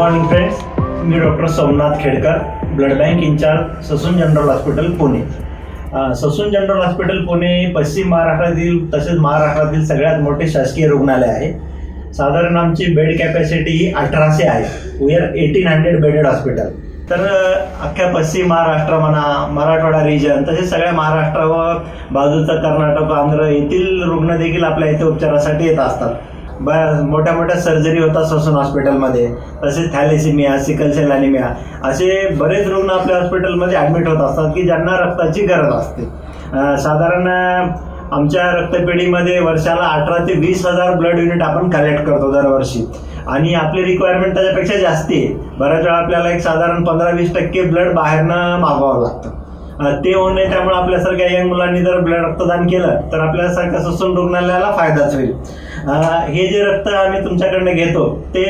Morning friends, मी doctor Somnath Khedkar, blood bank in charge Sassoon general hospital Pune. Sassoon general hospital Pune पश्चिम महाराष्ट्रातील तसेच महाराष्ट्रातील सगळ्यात मोठे शासकीय रुग्णालय आहे। साधारण आमची बेड कॅपॅसिटी ही 1800 आहे। We are 1800 bedded hospital. तर अख्ख्या पश्चिम महाराष्ट्र म्हणा, मराठवाडा रिजन तसेच सगळ्या महाराष्ट्र व बाजूचा कर्नाटक, आंध्र येथील रुग्ण देखील आपल्या इथे उपचारासाठी येत असतात। मोठ्या मोठ्या सर्जरी होतात ससून हॉस्पिटलमध्ये, तसेच थॅलेसिमिया, सिकल सेल ॲनिमिया असे बरेच रुग्ण आपल्या हॉस्पिटलमध्ये ॲडमिट होत असतात की ज्यांना रक्ताची गरज असते। साधारण आमच्या रक्तपेढीमध्ये वर्षाला 18 ते 20 हजार ब्लड युनिट आपण कलेक्ट करतो दरवर्षी, आणि आपली रिक्वायरमेंट त्याच्यापेक्षा जास्ती आहे। बऱ्याच वेळा आपल्याला एक साधारण 15-20% ब्लड बाहेरनं मागवावं लागतं। ते होऊ नये, त्यामुळे आपल्यासारख्या यंग मुलांनी जर ब्लड रक्तदान केलं तर आपल्यासारख्या ससून रुग्णालयाला फायदाच होईल। हे जे रक्त आम्ही तुमच्याकडनं घेतो ते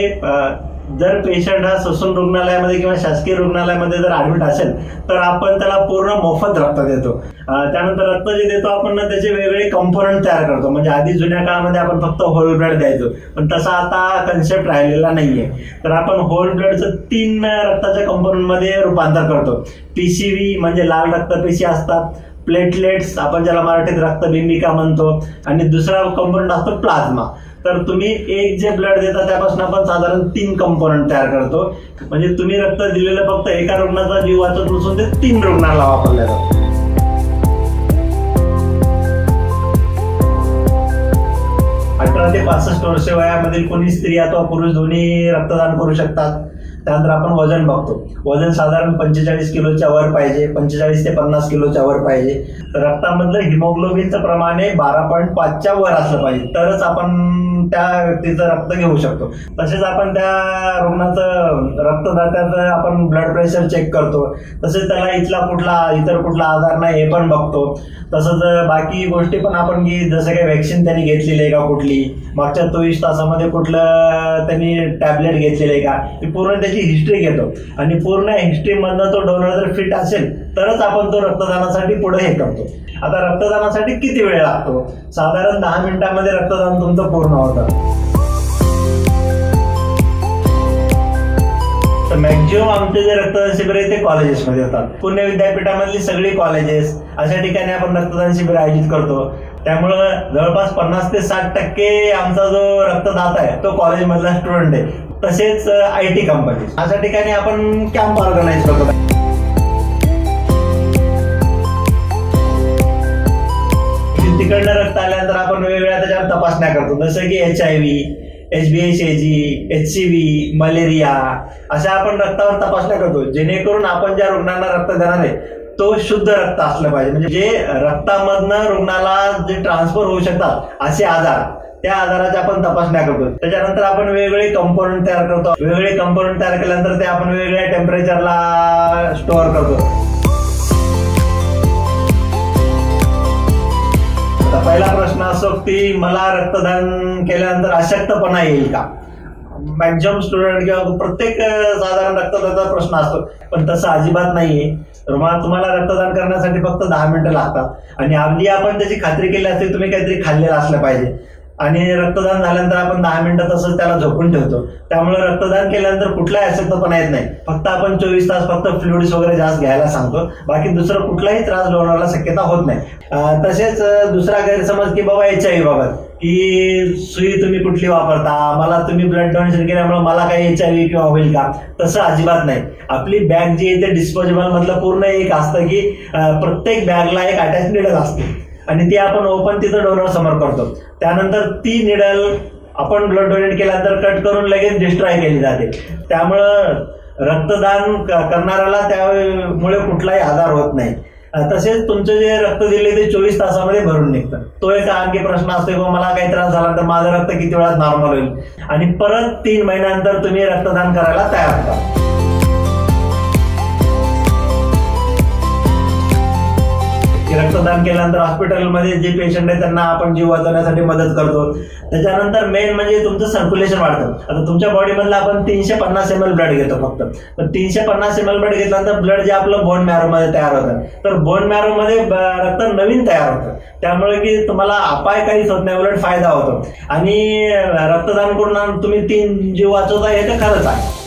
जर पेशंट हा ससून रुग्णालयामध्ये किंवा शासकीय रुग्णालयामध्ये जर ऍडमिट असेल तर आपण त्याला पूर्ण मोफत रक्त देतो। त्यानंतर रक्त जे देतो आपण त्याचे वेगवेगळे कंपोनंट तयार करतो। म्हणजे आधी जुन्या काळामध्ये आपण फक्त होल ब्लड द्यायचो, पण तसा आता कन्सेप्ट राहिलेला नाहीये। तर आपण होल ब्लडचं 3 रक्ताच्या कंपोनंट मध्ये रूपांतर करतो। पीसीव्ही म्हणजे लाल रक्तपेशी असतात, प्लेटलेट्स आपण ज्याला मराठीत रक्तबिंबिका म्हणतो, आणि दुसरा कंपोनंट असतो प्लाझ्मा। तर तुम्ही एक जे ब्लड देता त्यापासून आपण साधारण 3 कंपोनंट तयार करतो। म्हणजे तुम्ही रक्त दिलेलं फक्त एका रुग्णाचा जीव वाचत नसून ते 3 रुग्णांना वापरलं जातं। 18 ते 65 वर्ष वयामधील कोणी स्त्री अथवा पुरुष दोन्ही रक्तदान करू शकतात। त्यानंतर आपण वजन बघतो। वजन साधारण 45 किलोच्या वर पाहिजे, 45 ते 50 किलोच्या वर पाहिजे। रक्तामधलं हिमोग्लोबिनचं प्रमाण 12.5च्या वर असलं पाहिजे, तरच आपण त्या व्यक्तीचं रक्त घेऊ शकतो। तसेच आपण त्या रुग्णाचं रक्तदात्याचं आपण ब्लड प्रेशर चेक करतो। तसेच त्याला इतर कुठला आजार नाही हे पण बघतो। तसंच बाकी गोष्टी पण आपण की जसं काही व्हॅक्सिन त्यांनी घेतलेली आहे का, कुठली मागच्या 24 तासामध्ये कुठलं त्यांनी टॅबलेट घेतलेलं आहे का, ही पूर्ण त्याची हिस्ट्री घेतो। आणि पूर्ण हिस्ट्रीमधनं तो डोनर जर फिट असेल तरच आपण तो रक्तदानासाठी पुढे हे करतो। आता रक्तदानासाठी किती वेळ लागतो? साधारण 10 मिनिटांमध्ये रक्तदान तुमचं पूर्ण होतं। तर मॅक्झिमम आमचे जे रक्तदान शिबिर आहे ते कॉलेजेसमध्ये होतात। पुणे विद्यापीठामधली सगळी कॉलेजेस अशा ठिकाणी आपण रक्तदान शिबिर आयोजित करतो। त्यामुळं जवळपास 50 ते 60% आमचा जो रक्तदाता आहे तो कॉलेजमधला स्टुडंट आहे। तसेच IT कंपनी अशा ठिकाणी आपण कॅम्प ऑर्गनाईज करतो। तिकडनं रक्त आल्यानंतर आपण वेगवेगळ्या त्याच्यावर तपासण्या करतो, जसं की HIV, HbA-AG, HCV, मलेरिया अशा आपण रक्तावर तपासण्या करतो, जेणेकरून आपण ज्या रुग्णांना रक्त देणार आहे तो शुद्ध रक्त असलं पाहिजे। म्हणजे जे रक्तामधनं रुग्णाला जे ट्रान्सफर होऊ शकतात असे आजार, त्या आजाराच्या आपण तपासण्या करतो। त्याच्यानंतर आपण वेगवेगळे कंपोनंट तयार करतो। वेगवेगळे कंपोनंट तयार केल्यानंतर ते आपण वेगवेगळ्या टेम्परेचरला स्टोअर करतो। पहिला प्रश्न असो की मला रक्तदान केल्यानंतर अशक्तपणा येईल का? मॅक्झिमम स्टुडंट किंवा प्रत्येक साधारण रक्तदाता प्रश्न असतो, पण तसं अजिबात नाहीये। तुम्हाला रक्तदान करण्यासाठी फक्त 10 मिनिटं लागतात, आणि आधी आपण त्याची खात्री केली असते तुम्ही काहीतरी खाल्लेलं असलं पाहिजे। आणि रक्तदान झाल्यानंतर आपण 10 मिनिटं तसंच त्याला झोपून ठेवतो। त्यामुळे रक्तदान केल्यानंतर कुठलाही अशक्तपणा येत नाही। फक्त आपण 24 तास फक्त फ्लुइड्स वगैरे जास्त घ्यायला सांगतो, बाकी दुसरं कुठलाही त्रास होण्याला शक्यता होत नाही। तसेच दुसरा गैरसमज की बाबा HIV बाबत की सुई तुम्ही कुठली वापरता, मला तुम्ही ब्लड डोनेशन केल्यामुळे मला काही HIV किंवा होईल का? तसं अजिबात नाही। आपली बॅग जी आहे ते डिस्पोजेबल मधलं पूर्ण एक असतं की प्रत्येक बॅगला एक अटॅच निडल असते, आणि ती आपण ओपन तिथं डोनर समोर करतो। त्यानंतर ती निडल आपण ब्लड डोनेट केल्यानंतर कट करून लगेच डिस्ट्रॉय केली जाते। त्यामुळं रक्तदान करणाऱ्याला त्यामुळे कुठलाही आजार होत नाही। तसेच तुमचं जे रक्त दिले ते 24 तासामध्ये भरून निघतं। तो एक आणखी प्रश्न असतो की मला काही त्रास झाला तर माझं रक्त किती वेळात नॉर्मल होईल, आणि परत 3 महिन्यानंतर तुम्ही रक्तदान करायला तयार होता। रक्तदान केल्यानंतर हॉस्पिटलमध्ये जे पेशंट आहे त्यांना आपण जीव वाचवण्यासाठी मदत करतो। त्याच्यानंतर मेन म्हणजे तुमचं सर्क्युलेशन वाढतं। आता तुमच्या बॉडीमधलं आपण 350 ml ब्लड घेतो फक्त, तर 350 ml ब्लड घेतल्यानंतर ब्लड जे आपलं बोन मॅरो मध्ये तयार होतं, तर बोन मॅरो मध्ये रक्त नवीन तयार होतं। त्यामुळे की तुम्हाला अपाय काहीच होत नाही, उलट फायदा होतो। आणि रक्तदान करून तुम्ही 3 जीव वाचवता हे तर खरंच आहे।